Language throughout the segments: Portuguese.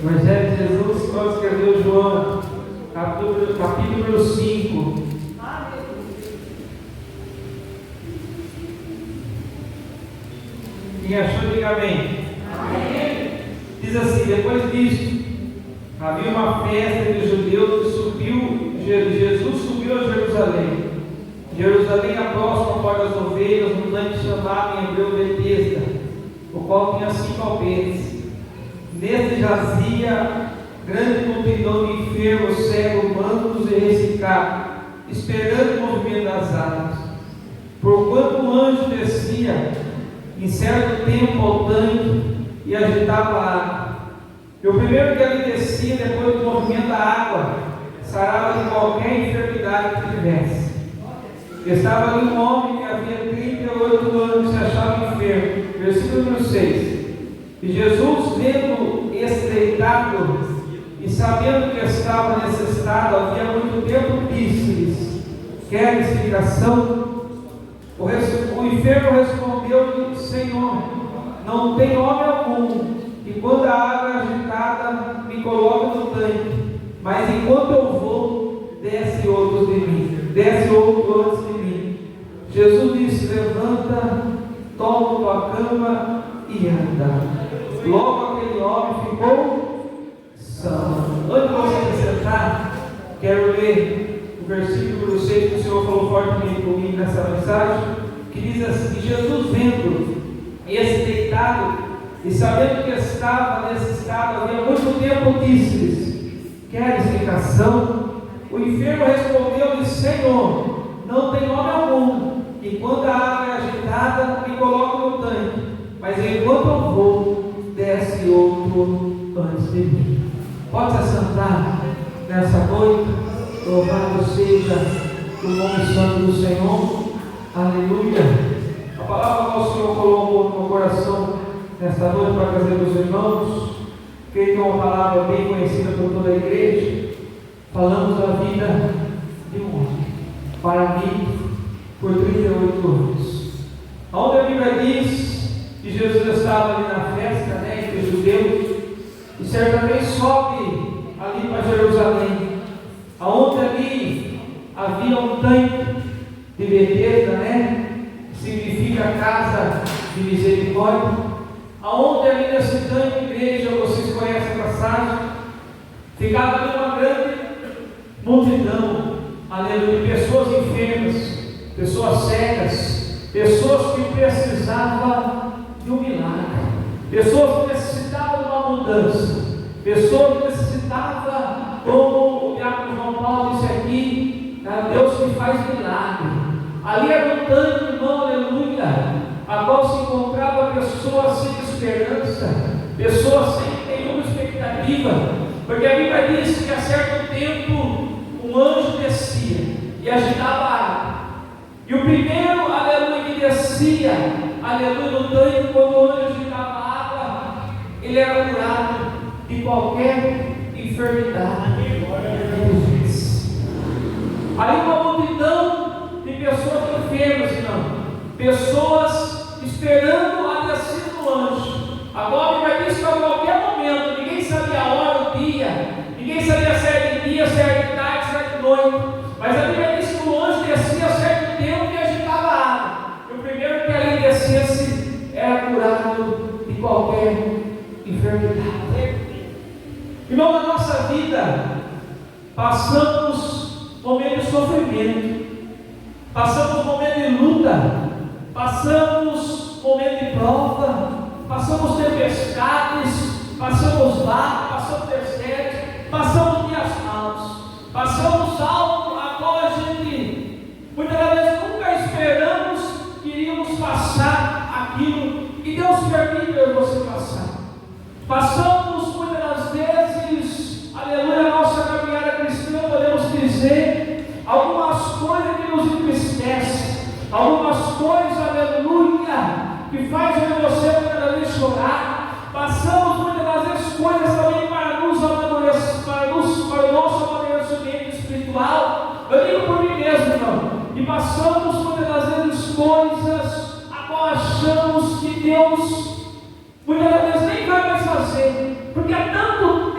Evangelho de Jesus, quando escreveu João, capítulo 5. Quem achou, diga amém. Amém. Diz assim: depois disto, havia uma festa de judeus e Jesus subiu a Jerusalém. Jerusalém é próxima à Porta das Ovelhas, um tanque chamado em hebreu Betesda, o qual tinha 5 alqueires. Neste jazia grande multidão de enfermos, cegos, mancos e ressecados, esperando o movimento das águas. Porquanto um anjo descia em certo tempo ao tanque e agitava a água. E o primeiro que ali descia, depois do movimento da água, sarava de qualquer enfermidade que tivesse. Estava ali um homem que havia 38 anos e se achava enfermo. Versículo número 6. E Jesus, vendo esse deitado e sabendo que estava nesse estado havia muito tempo, disse-lhes: queres explicação? O enfermo respondeu-lhe: Senhor, não tem homem algum, e quando a água é agitada, me coloca no tanque, mas enquanto eu vou, desce outro antes de mim. Jesus disse: levanta, toma tua cama e anda. Logo aquele homem ficou são. Antes de você sentar, quero ler o versículo 6 que o Senhor falou fortemente comigo nessa mensagem, que diz assim: Jesus, vendo esse deitado e sabendo que estava nesse estado havia muito tempo, disse-lhes: quer explicação? O enfermo respondeu-lhe: Senhor, não tem homem algum, e quando a água é agitada, me coloca no tanque, mas enquanto eu vou, desce outro antes de mim. Pode se assentar nessa noite. Louvado seja o nome santo do Senhor. Aleluia. A palavra que o Senhor colocou no meu coração nesta noite para trazer aos irmãos, que é uma palavra bem conhecida por toda a igreja. Falamos da vida de um homem, para mim, por 38 anos. Onde a Bíblia diz que Jesus estava ali na festa, entre os judeus, e certa vez sobe ali para Jerusalém, aonde ali havia um tanque de Betesda, significa casa de misericórdia, aonde ali nesse tanque, igreja, vocês conhecem a passagem, ficava ali uma grande multidão, aleluia, pessoas enfermas, pessoas cegas, pessoas que precisavam de um milagre, pessoas que necessitavam de uma mudança, pessoas que necessitavam, como o diácono João Paulo disse aqui, Deus que faz milagre. Ali era um tanque, irmão, aleluia, a qual se encontrava pessoas sem esperança, pessoas sem nenhuma expectativa, porque a Bíblia diz que a certo tempo um anjo descia e agitava a água. E o primeiro, aleluia, que descia, aleluia, no tanque, quando o anjo agitava a água, ele era curado de qualquer enfermidade. Aí uma multidão de pessoas enfermas, irmão, pessoas esperando a descida do anjo. Agora vai dizer que a qualquer momento, ninguém sabia a hora, o dia, ninguém sabia se era de dia, se era de tarde, se era de noite, mas a Bíblia diz que o anjo descia a certo tempo e agitava a água, e o primeiro que ali descesse era curado de qualquer enfermidade. Irmão, na nossa vida passamos momentos de sofrimento, passamos momentos de luta, passamos momentos de prova, passamos tempestades, passamos vacas, passamos desertos, passamos dias maus, passamos algo a qual a gente muitas vezes nunca esperamos que iríamos passar aquilo que Deus permite você passar. Passamos muitas das vezes, aleluia, a nossa caminhada cristã, podemos dizer, algumas coisas que nos entristecem, algumas coisas, aleluia, que fazem você muitas vezes chorar. Passamos muitas das vezes coisas também para nos amadurecer, para o nosso amadurecimento espiritual. Eu digo por mim mesmo, irmão, e passamos muitas das vezes coisas a qual achamos que Deus muitas vezes nem vai mais fazer, porque há tanto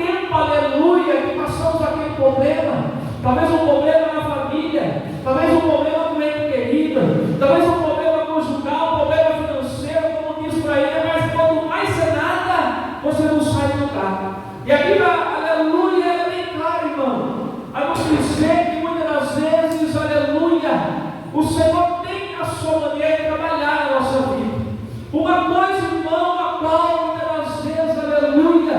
talvez um problema na família, talvez um problema com o ente querido, talvez um problema conjugal, um problema financeiro, como diz para ele, mas quando mais você nada, você não sai do lugar. E a Bíblia, aleluia, é bem clara, irmão. A nos dizer que muitas das vezes, aleluia, o Senhor tem a sua maneira de trabalhar na nossa vida. Uma coisa, irmão, a qual muitas das vezes, aleluia,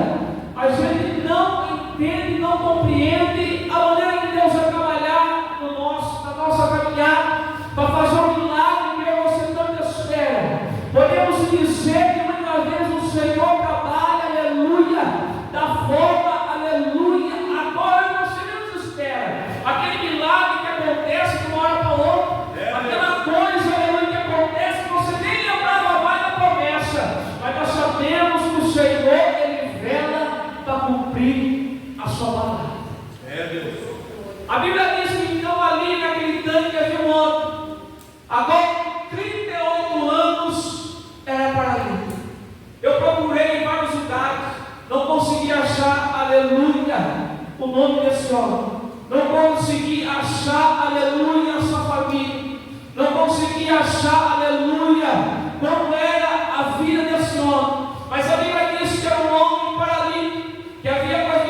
a gente não entende, não compreende a maneira que Deus vai trabalhar na nossa caminhada, para fazer um milagre que você tanto espera. Podemos dizer que muitas vezes o Senhor trabalha, aleluia, da forma, aleluia, agora você menos espera. Aquele milagre que acontece de uma hora para outra, aquela coisa, aleluia, que acontece que você nem lembrava mais da promessa, mas nós sabemos que o Senhor, Ele vela para cumprir a sua palavra. A Bíblia diz que então ali naquele tanque havia um homem, agora 38 anos era paralítico. Eu procurei em vários lugares, não consegui achar, aleluia, o nome desse homem, não consegui achar, aleluia, a sua família, não consegui achar, aleluia, como era a vida desse homem, mas a Bíblia diz que era um homem paralítico, que havia quase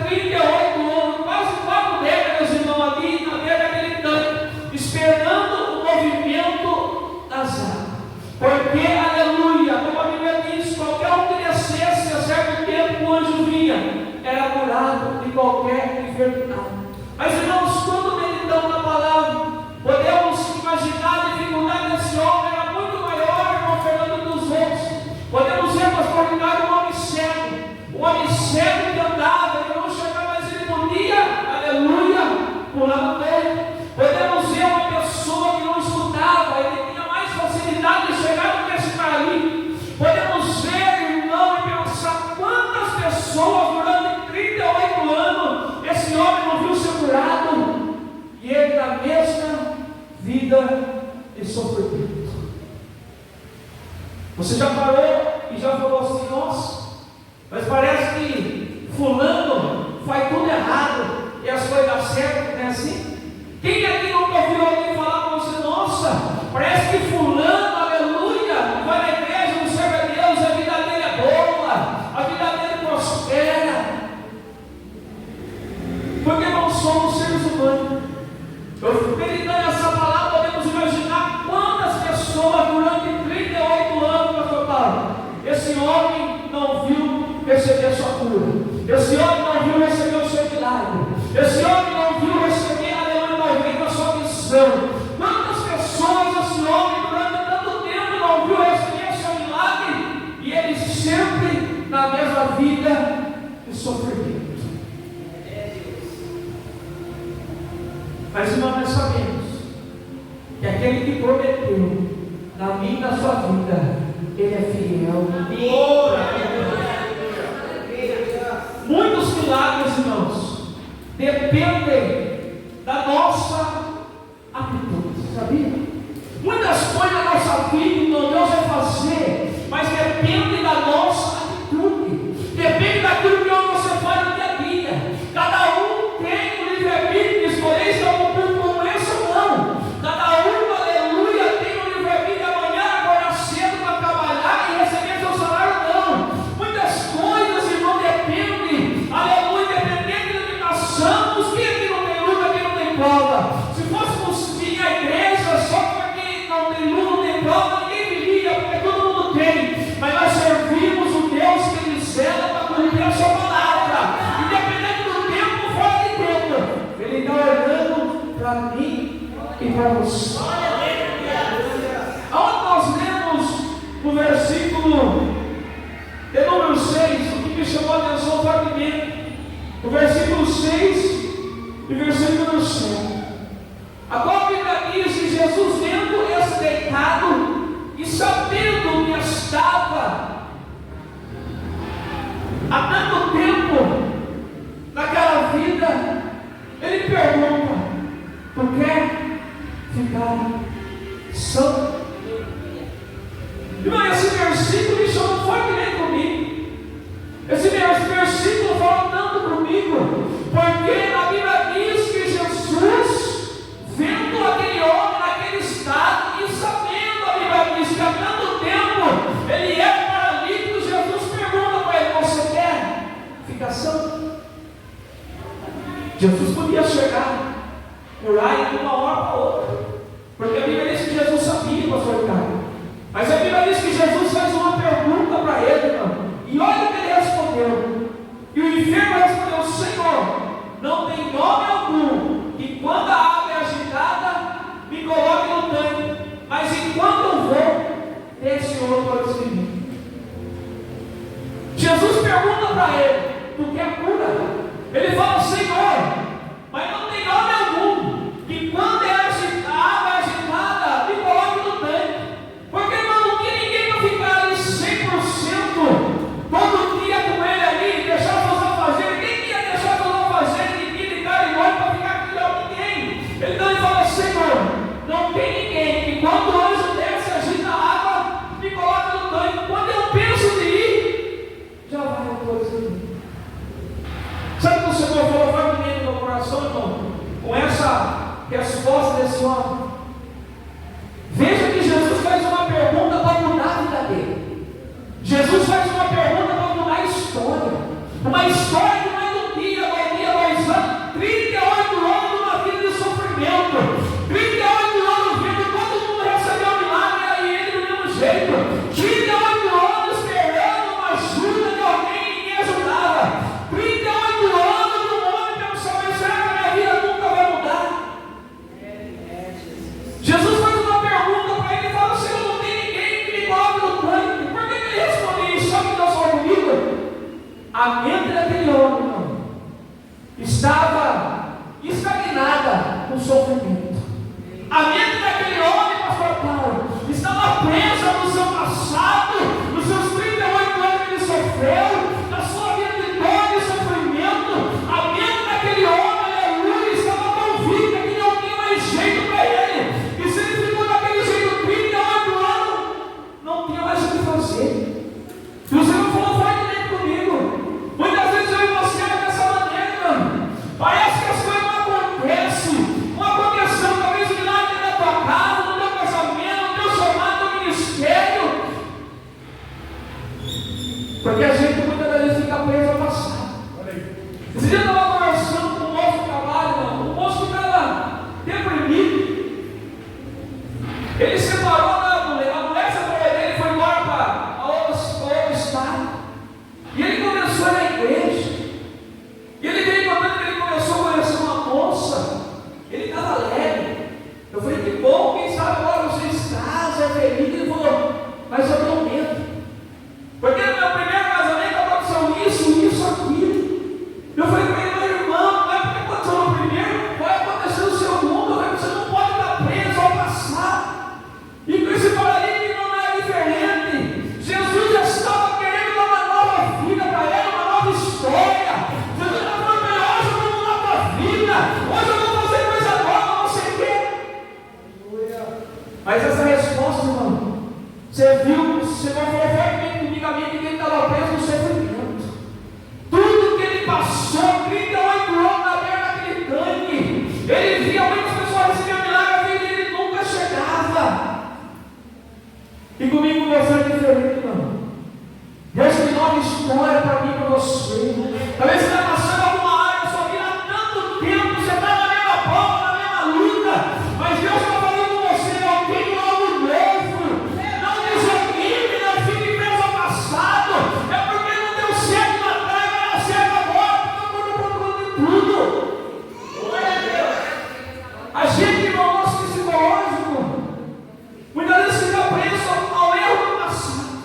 38 anos, quase 4 décadas, irmão, ali na beira daquele tanque, esperando o movimento das águas, porque, aleluia, como a Bíblia diz, qualquer um que descesse a certo tempo o anjo vinha, era curado de qualquer enfermidade. Mas, irmãos, quando meditamos na palavra, podemos imaginar a dificuldade desse homem era muito maior, irmão Fernando, dos outros. Podemos ver, pastor Ricardo, um homem cego que andava, ele não chegava, mas ele podia, aleluia, pular no meio. Podemos ver uma pessoa que não escutava, ele tinha mais facilidade de chegar do que esse cara ali. Podemos ver, irmão, e pensar quantas pessoas durante 38 anos esse homem não viu ser curado, e ele na mesma vida e sofrimento. Você já parou e já falou assim: nossa, mas parece que fulano faz tudo errado e as coisas dão certo, não é assim? Quem aqui nunca ouviu alguém falar para você: nossa, parece que fulano, aleluia, vai na igreja, não serve a Deus, a vida dele é boa, a vida dele prospera? Porque não somos seres humanos. Eu meditando essa palavra, podemos imaginar quantas pessoas durante 38 anos, pastor Paulo, esse homem não viu receber sua cura, esse homem não viu receber o seu milagre, esse homem não viu receber, aleluia, a sua missão. Quantas pessoas esse homem durante tanto tempo não viu receber o seu milagre, e ele sempre na mesma vida de sofrimento. Mas, irmão, nós sabemos que aquele que prometeu na minha e na sua vida, ele é fiel. Muitos milagres, irmãos, dependem da nossa atitude, sabia? Muitas coisas na nossa vida, não Deus vai fazer, mas depende da nossa atitude, depende daquilo que você faz no dia a dia. Cada um tem o livre-arbítrio de escolher se é um público como esse ou não. Cada um, aleluia, tem o livre-arbítrio de amanhã acordar cedo para trabalhar e receber seu salário ou não. Muitas coisas, irmão, dependem, aleluia, dependendo do que nós somos. Quem aqui não tem luta, quem não tem prova? Se fôssemos vir à igreja só para quem não tem luta, não tem prova, ninguém viria, porque todo mundo tem. Mas nós servimos o Deus que Ele zela para cumprir a sua palavra, independente do tempo ou fora de tempo. Ele está olhando para mim e para você. Aonde nós lemos no versículo de número 6, o que me chamou a atenção fortemente, o versículo 6 e versículo número 7. Agora a Bíblia diz que Jesus, vendo esse deitado e sabendo que estava há tanto tempo naquela vida, ele pergunta: tu quer ficar são? Irmão, esse versículo me chamou fortemente comigo. Esse versículo fala tanto comigo, porque a Bíblia diz que purificação. Jesus podia chegar, curar de uma hora para outra, porque a Bíblia diz que Jesus sabia, pastor Caio. Mas a Bíblia diz que Jesus fez uma pergunta para ele, irmão, e olha o que ele respondeu. E o enfermo respondeu: Senhor, não tem nome algum que quando a água é agitada me coloque no tanque, mas enquanto eu vou, desce outro antes de mim. Jesus pergunta para ele: tu quer cura? Ele fala: Senhor, mas não tem nome algum que quando a água é agitada me coloque no tanque, porque não tinha ninguém para ficar ali 100% todo dia com ele ali, deixar os afazeres. Ninguém queria deixar os afazeres de vida e cara e olho para ficar com ninguém. Então ele fala: Senhor, não tem ninguém que quando o anjo desce, agita a água, me coloca no tanque. Quando eu penso de ir, já vai a coisa de mim. Sabe o que o Senhor falou? Vai doendo no meu coração, irmão, com essa resposta desse homem. Veja que Jesus faz uma pergunta para mudar a vida dele. Jesus faz uma pergunta para mudar a história. Uma história que não é de um dia, 2 anos, 38 anos numa vida de sofrimento. 38 anos vendo todo mundo receber um milagre e ele do mesmo jeito. 38 anos esperando uma ajuda de alguém e ninguém ajudava. 38 anos de um homem pensando: mas será que a minha vida nunca vai mudar? Jesus faz uma pergunta para ele e fala: Senhor, não tem ninguém que me coloque no tanque. Por que ele responde isso? Sabe o que Deus falou comigo? A mente daquele homem, irmão, estava estagnada com sofrimento. A mente daquele homem, pastor Paulo, estava presa no seu passado, nos seus 38 anos que ele sofreu, na sua vida de dor e sofrimento. A mente daquele homem, aleluia, estava convicta que não tinha mais jeito para ele. E se ele ficou daquele jeito 38 anos, não tinha mais o que fazer. E o Senhor falou fortemente comigo. Muitas vezes eu e você é dessa maneira, irmão. Parece que as coisas não acontecem. Não aconteceu, talvez o milagre na tua casa, no teu casamento, no teu chamado, no ministério. Porque a gente muitas das vezes fica preso ao passado. Esse dia eu estava conversando com um moço de trabalho, irmão. Um moço que estava deprimido. Ele separou da mulher, a mulher separou dele e foi embora para outro estado. E ele começou a ir na igreja. E ele veio contando que ele começou a conhecer uma moça. Ele estava alegre. Eu falei: que bom, quem sabe agora você casa, é feliz. Ele falou: mas eu tenho medo. Porque no meu primeiro casamento aconteceu isso, aquilo. Eu falei para ele: meu irmão, não é porque aconteceu no primeiro, vai acontecer no segundo. Você não pode estar preso ao passado. E com esse paradigma não é diferente. Jesus já estava querendo dar uma nova vida para ele, uma nova história. Jesus já falou: hoje eu vou mudar a tua vida, hoje eu vou fazer coisa nova, você quer? Mas essa resposta, irmão, você viu, o Senhor falou fortemente comigo, a minha, que ele estava preso no sofrimento. Tudo que ele passou, 38 anos na beira daquele tanque, ele via muitas pessoas recebendo milagre, a vida dele nunca chegava. E comigo você é diferente, irmão. Deus tem nova história para mim e para você. Talvez você está passando alguma área da sua vida há tanto tempo, você está na mesma prova, na mesma luta, mas Deus está falando com você: eu tenho algo novo. Não desanime, não fique preso ao passado. É porque não deu certo lá atrás, vai dar certo agora, porque eu estou procurando de tudo. A gente, irmão, nosso psicológico, muitas vezes fica preso ao erro do passado.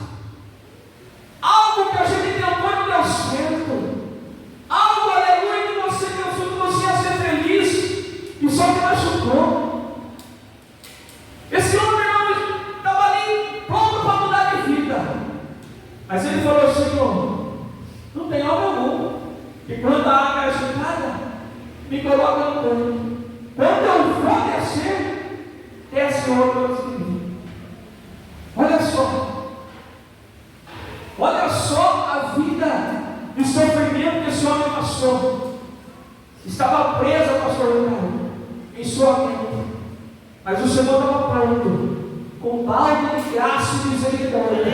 Algo que a gente tentou e não deu certo. Algo, aleluia, que você pensou que você ia ser feliz e só te machucou. Esse homem, irmão, estava ali pronto para mudar de vida. Mas ele falou: Senhor, não tem algo algum que quando a água é agitada, me coloca no tanque. Quando eu vou descer, desce outro antes de mim. Olha só. Olha só a vida de sofrimento que esse homem passou. Estava preso, pastor Caio, em sua mente. Mas o Senhor estava pronto, com balde de graça e misericórdia,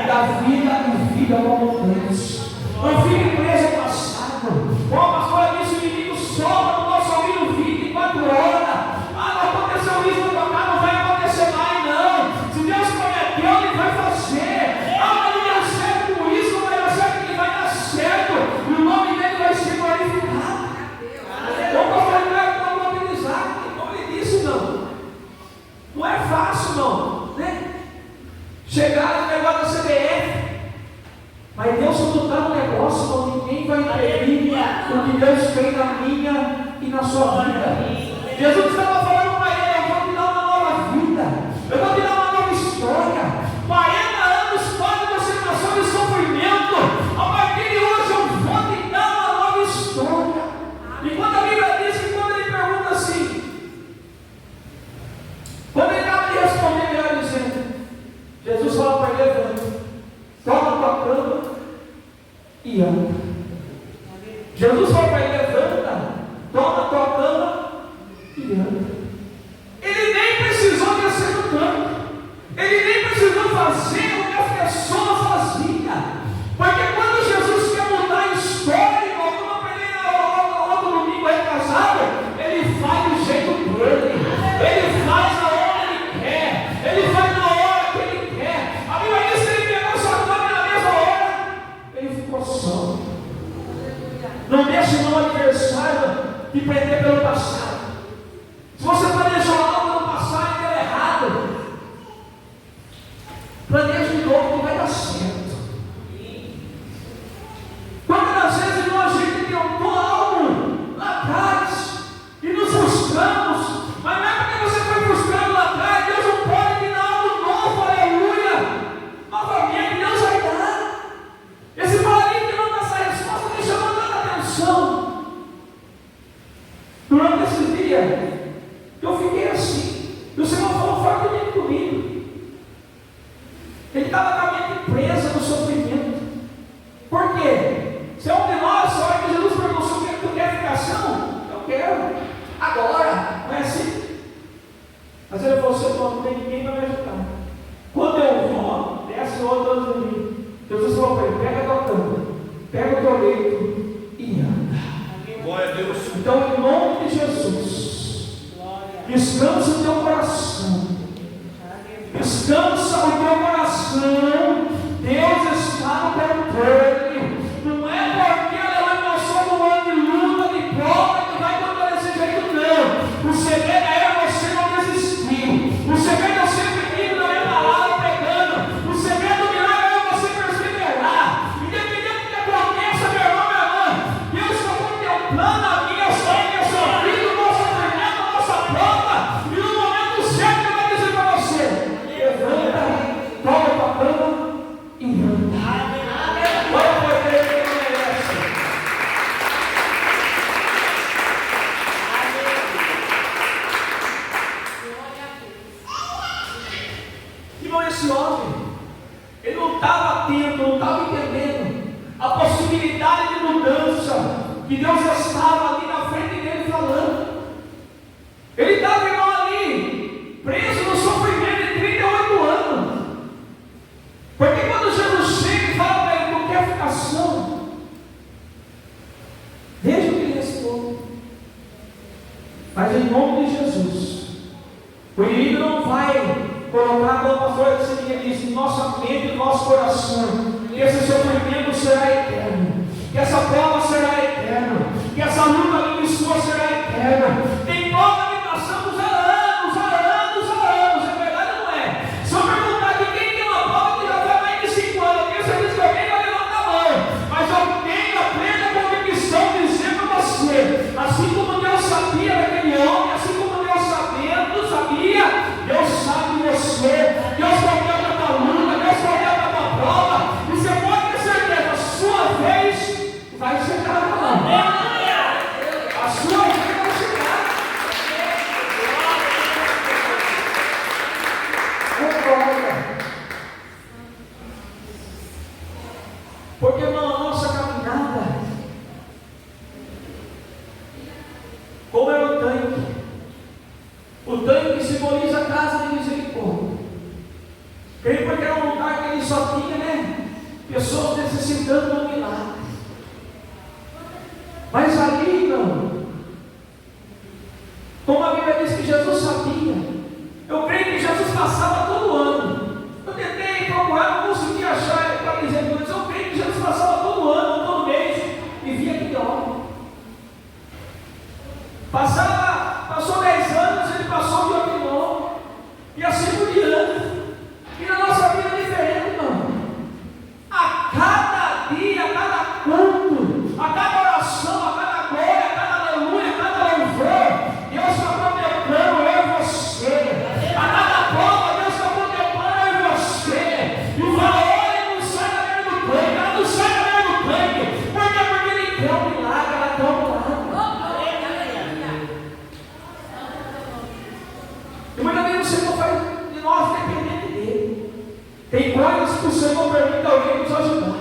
da vida e vida com abundância. Não fique preso ao passado. o que Deus fez na minha e na sua vida. Jesus estava falando para ele: eu vou te dar uma nova vida, eu vou te dar uma nova história. 40 anos quase você passou de sofrimento, a partir de hoje eu vou te dar uma nova história. E quando a Bíblia diz que quando ele pergunta assim, quando ele acaba de responder, ele vai dizendo, Jesus fala para ele: levanta, toma a tua cama e anda. Jesus fala para ele: levanta, toma a tua cama e anda. Ele nem precisou descer do campo, ele nem precisou fazer o que a pessoa fazia, porque quando Jesus quer mudar a história, como eu peguei no outro domingo aí casado, ele faz do jeito dele, ele faz a hora que ele quer, ele faz na hora que ele quer. A Bíblia diz que ele pegou sua cama na mesma hora, ele ficou só. Não deixe o adversário te prender pelo passado. Se você planejou algo no passado e deu errado, planeje de novo que vai dar certo. Quantas vezes nós a gente tentou algo lá atrás e nos frustramos, mas não é porque você foi frustrado lá atrás, Deus não pode te dar algo novo, aleluia. Novamente Deus vai dar. Esse paralítico não dá essa resposta, me chamou tanta atenção. Durante esse dia, eu fiquei assim, e o Senhor falou fortemente comigo. Ele estava com a mente presa no sofrimento. Por quê? Se é um de nós, a hora que Jesus perguntou: o que tu quer ficação? Eu quero. Agora, não é assim? Mas ele falou: você não tem ninguém para me ajudar. Quando eu vou, desce outro antes de mim. Jesus falou para ele: pega a tua cama, pega o teu leito e anda. Glória a Deus. Então, em nome de Jesus, descansa o teu coração. Descansa o teu coração. Deus está no controle. Não é porque ela passou no ano de luta, de prova, que vai contar desse jeito, não. O segredo é você não desistir. O segredo é sempre ir na minha palavra pregando. O segredo do milagre é você perseverar. Independente do que aconteça, meu irmão, minha irmã, Deus está contemplando a minha história, a sua vida, o nosso sofrimento, a nossa prova. E no momento certo Ele vai dizer para você: levanta, toma a tua cama e anda. Olha para ele que ele merece. Irmão, esse homem, ele não estava atento, não estava entendendo a possibilidade de mudança que Deus estava ali na frente dele falando. Ele estava, irmão, ali preso no sofrimento de 38 anos. Porque quando Jesus chega e fala para ele: tu quer ficação? Veja o que ele responde. Mas em nome de Jesus, o inimigo não vai colocar a mão para fora desse dia, diz, em nossa mente e no nosso coração, que esse sofrimento será eterno, que essa prova será eterna, que essa luta minha e sua será eterna. Tem prova que passamos há anos, é verdade ou não é? Se eu perguntar de quem tem uma prova que já foi mais de 5 anos, eu tenho certeza que alguém vai levantar a mão, mas eu tenho a plena convicção de dizer para você, assim como Deus sabia daquele homem, assim como Deus sabia, Deus sabe de você, Deus contempla a tua luta, Deus contempla a tua prova, e você pode ter certeza, a sua vez vai chegar lá. A sua vez vai chegar. Concorda? Porque na nossa caminhada, como é o tanque simboliza a casa de misericórdia. Creio porque era um lugar que ele só tinha, pessoas necessitando de um milagre. Mas ali não. Como a Bíblia diz que Jesus sabia, eu creio que Jesus passava todo ano. Eu tentei procurar, não consegui achar para dizer, mas eu creio que Jesus passava todo ano, todo mês, e via aquele homem. Passou 10 anos, ele passou de aquele homem, e assim por diante. E na nossa vida é diferente, irmão. A cada dia, a cada culto, a cada oração, a cada até o milagre. E muitas vezes o Senhor faz de nós dependente dele. Tem coisas que o Senhor permite alguém nos ajudar.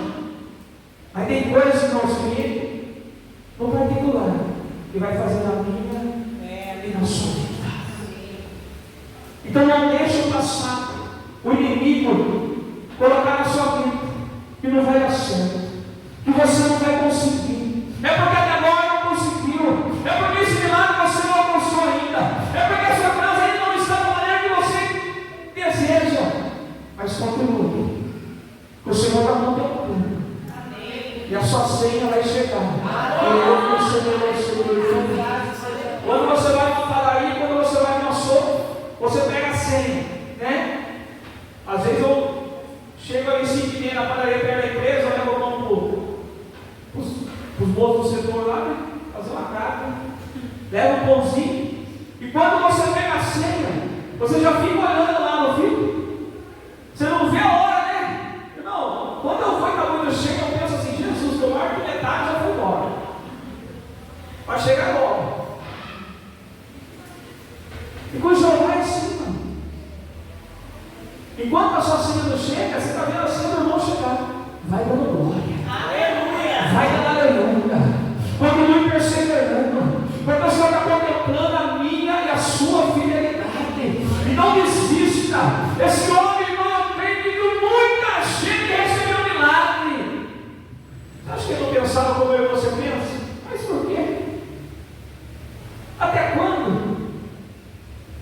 Mas tem coisas, irmãos, que no particular, que vai fazer na minha e na sua vida. Então não deixe o passado, o inimigo, colocar na sua vida que não vai dar certo, que você não vai conseguir. É porque até agora não conseguiu. É porque esse milagre você não alcançou ainda. É porque a sua casa ainda não está da maneira que você deseja. Mas continue. O Senhor está contemplando. E a sua senha vai chegar. O Senhor vai chegar. Quando você vai na padaria, quando você vai no açougue, você pega a senha, né? Às vezes eu chego ali 5h30 na padaria perto da empresa, eu levo o pão para os moços do setor lá, né? Fazer uma carta, leva um pãozinho, e quando você pega a senha, você já fica olhando lá no fio. Você não vê a hora, né? Não, quando eu vou e está muito cheio, eu penso assim, Jesus, eu marco metade já foi embora. Vai chegar logo. E com o jornal é assim, mano. Enquanto a sua senha não chega, você está vendo a senha do irmão chegar. Vai dando glória. Aleluia. Vai dando aleluia. Continue perseverando. Porque o Senhor está contemplando a minha e a sua fidelidade. E não desista. Esse homem, irmão, eu creio que muita gente recebeu milagre. Você acha que ele não pensava como eu e você pensa? Mas por quê? Até quando?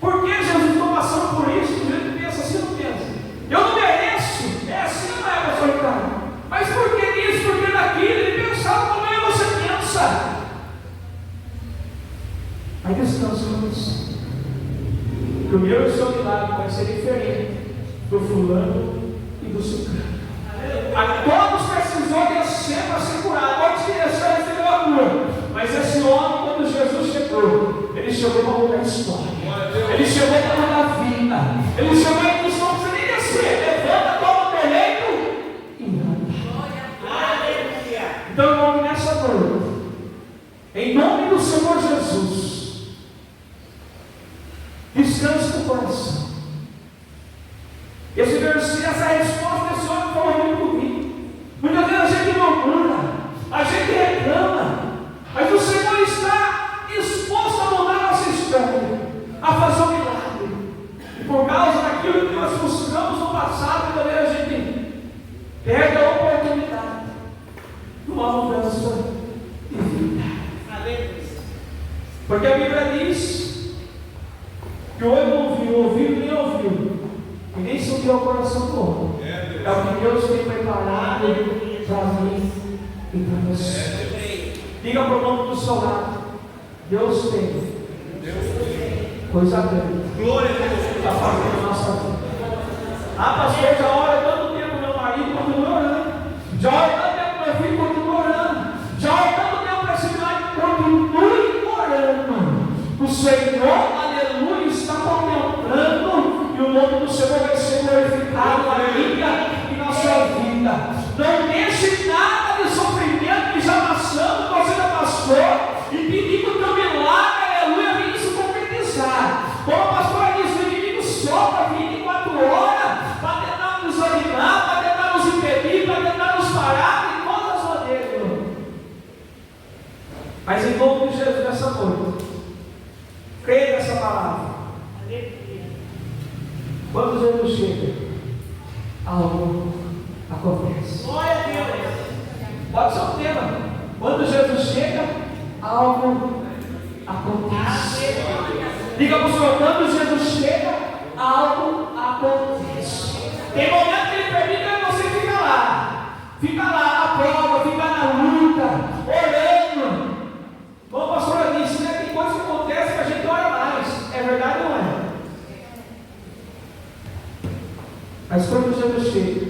Por que Jesus está passando por isso? Do jeito que pensa assim, não pensa. Eu não mereço. É assim, não é, pastor Ricardo? Mas por que disso? Por que daquilo? Ele pensava como eu e você pensa. Aí descansa nisso. Que o meu e o seu milagre vai ser diferente do fulano e do ciclano. A todos precisou descer para ser curado. Todos que desceram receberam a cura. Mas esse homem, quando Jesus chegou, ele chegou para mudar a história. Ele chegou para mudar a vida. Ele chegou e disse: não precisa nem descer. Levanta, toma o teu leito e anda. Então, irmão, nessa noite, em nome do Senhor Jesus, descanse no coração. Esse versículo, essa resposta desse homem falou muito comigo. Muitas vezes a gente murmura, a gente reclama, mas o Senhor está disposto a mudar a nossa história, a fazer um milagre. E por causa daquilo que nós buscamos no passado, também a gente perde a oportunidade de uma mudança de vida. Porque a Bíblia diz que o olho não viu, o ouvido nem ouviu, e nem subiu ao coração do homem. É o que Deus tem preparado para mim e para você. Diga para o nome do seu lado: Deus tem coisa grande. Glória a Deus. Está fazendo a nossa vida. Ah, pastor, já ora tanto tempo, meu marido continua orando. Já ora tanto tempo, meu filho continua orando. Já ora tanto tempo para esse milagre, continue orando. O Senhor, aleluia, está contemplando, e o nome do Senhor vai ser glorificado na minha e na sua vida. Não deixe nada de sofrimento que já passamos, você já passou, e pedir que o teu milagre, aleluia, venha se concretizar. Como a pastora disse, o inimigo sopra 24 horas para tentar nos desanimar, para tentar nos impedir, para tentar nos parar de todas as maneiras. Mas em nome de Jesus, nessa noite, creia nessa palavra. Quando Jesus chega, algo acontece. Glória a Deus. Pode ser um tema. Quando Jesus chega, algo acontece. Diga para o Senhor: quando Jesus chega, algo acontece. Tem momento que Ele permite que você fica lá na prova, fica na luta, orando. Como a pastora disse, né? Tem coisas que acontecem que a gente ora mais. É verdade ou não é? Mas quando Jesus chega,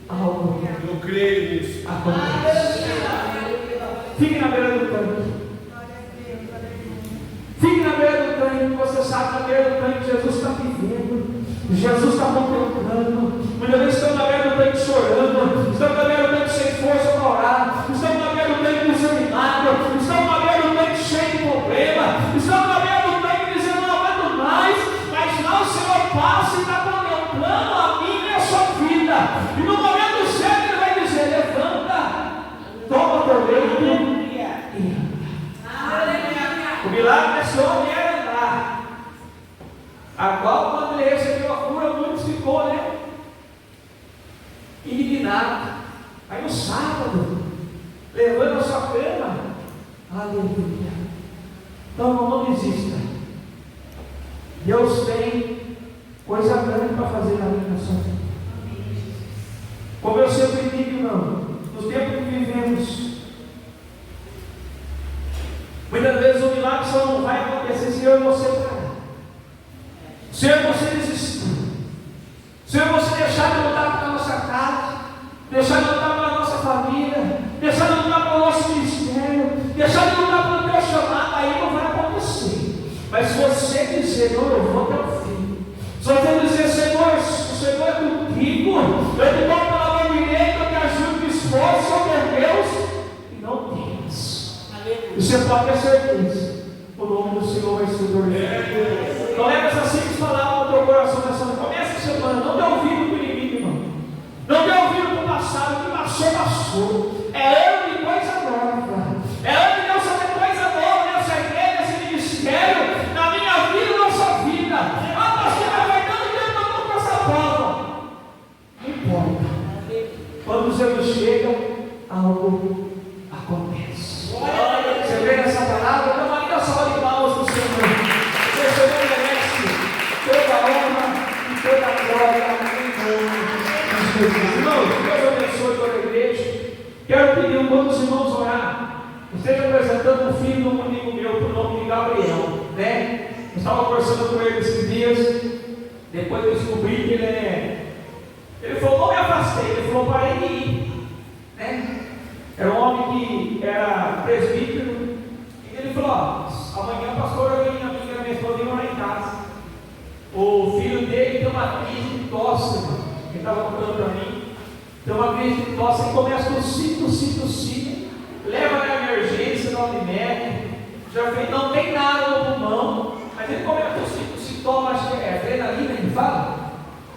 algo eu creio nisso. Acontece. Fique na beira do tanque. Fique na beira do tanque. Você sabe, na beira do tanque Jesus está vivendo. Jesus está contemplando. Muitas vezes estamos na beira do tanque chorando. Estamos na beira do tanque sem força para orar. Estamos na beira do tanque desanimado. Estamos na beira milagre desse homem era andar. A qual, quando ele recebeu a cura, muitos ficou, indignado. Aí no sábado, levando a sua cama, aleluia. Então não desista. Deus tem coisa grande para fazer na vida da sua vida. Como eu sempre digo, irmão, nos tempos que vivemos, muitas vezes o milagre só não vai acontecer se eu e você parar. Se eu e você desistir. Se eu e você deixar de lutar pela nossa casa, deixar de lutar pela nossa família, deixar de lutar pelo nosso ministério, deixar de lutar pelo teu chamado, aí não vai acontecer. Mas se você dizer, não, eu vou até o fim. Se você dizer, Senhor, o Senhor é contigo, eu te dou pela mão direita, eu te ajudo, te esforço, ó meu Deus, e não temas. E você pode ter certeza, o nome do Senhor vai ser glorificado. Então leva essas simples palavras no teu coração nessa semana. Começa a semana, não dê ouvido para o inimigo, irmão. Não dê ouvido para o passado, o que passou, passou. É ano de coisa nova. É ano de Deus fazer coisa nova nessa igreja, nesse ministério, na minha vida e na sua vida. Ah, pastor, vai dando tempo para não passar prova. Não importa. Quando os anos chegam, algo acontece. Você vê nessa palavra? Não vai dar só de palmas para o Senhor. O Senhor merece toda a honra e toda a glória em nome de Jesus. Irmãos, Deus abençoe toda a igreja. Quero pedir quantos irmãos orar. Esteja apresentando um filho de um amigo meu, por nome de Gabriel. Eu estava conversando com ele esses dias. Depois eu descobri que ele falou, não me afastei. Ele falou, parei de ir. Era um homem que era presbítero. E ele falou, amanhã a pastora vem, a minha esposa vem morar em casa. O filho dele tem uma crise de tosse, ele estava contando para mim. Tem uma crise de tosse, ele começa com tossindo, leva na emergência, na Unimed, já fez, não tem nada no pulmão, mas ele começa com tossindo, toma, acho que é adrenalina, ele fala,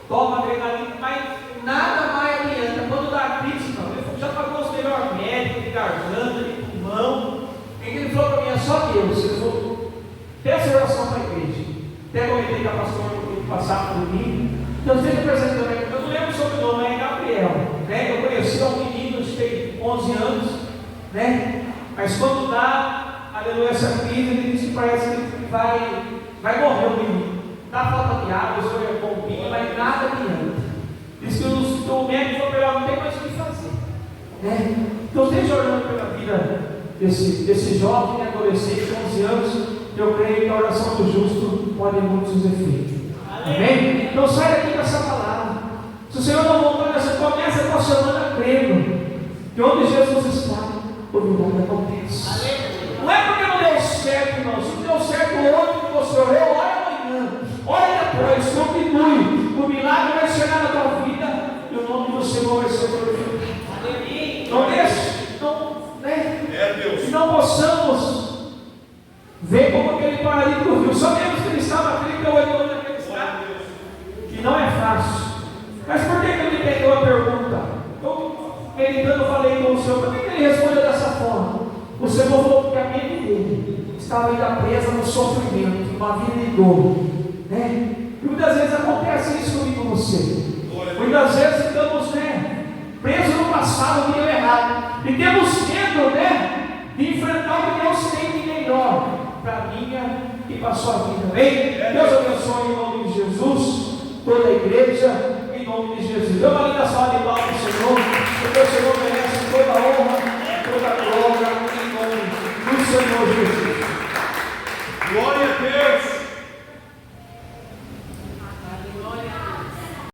toma adrenalina, mas nada mais adianta. Quando dá a crise, não, ele já pagou os melhores médicos de garganta, de pulmão. E ele falou para mim, é só Deus. Ele falou, peça oração para a igreja. Até comentei com a pastora no passado por mim. Então, esteja apresentando aqui, eu não lembro o sobrenome, é Gabriel. Eu conheci um menino de tem 11 anos, mas quando dá, aleluia, essa crise, ele disse que parece que vai morrer o menino. Dá falta de água, o senhor é bombinha, mas nada adianta. Diz que o médico falou para ele, não tem mais o que fazer. Então, esteja orando pela vida desse jovem, adolescente, 11 anos. Eu creio que a oração do justo pode muitos efeitos. Amém? Então sai daqui com essa palavra. Se o Senhor não voltar, você começa a tua semana crendo que onde Jesus está, o milagre acontece. Não é porque não deu certo, irmão. Se não deu certo ontem que você orou, ora amanhã, ora depois, continue. O milagre vai chegar na tua vida e o nome do Senhor vai ser glorificado. Não deixe, que não possamos ver como aquele paralítico viu. Sabemos que ele estava 38 anos naquele estado, que não é fácil. Mas por que ele me pegou a pergunta? Eu, meditando, falei com o Senhor, por que ele respondeu dessa forma? O Senhor falou que a mente dele estava ainda presa no sofrimento, numa vida de dor. E muitas vezes acontece isso comigo com você. Muitas vezes estamos presos no passado, no errado. E temos medo de enfrentar o que Deus tem de melhor para a minha e para a sua vida. Amém? Deus abençoe em nome de Jesus, toda a igreja, em nome de Jesus. Dê uma linda salva de palmas ao Senhor, porque o Senhor merece toda a honra.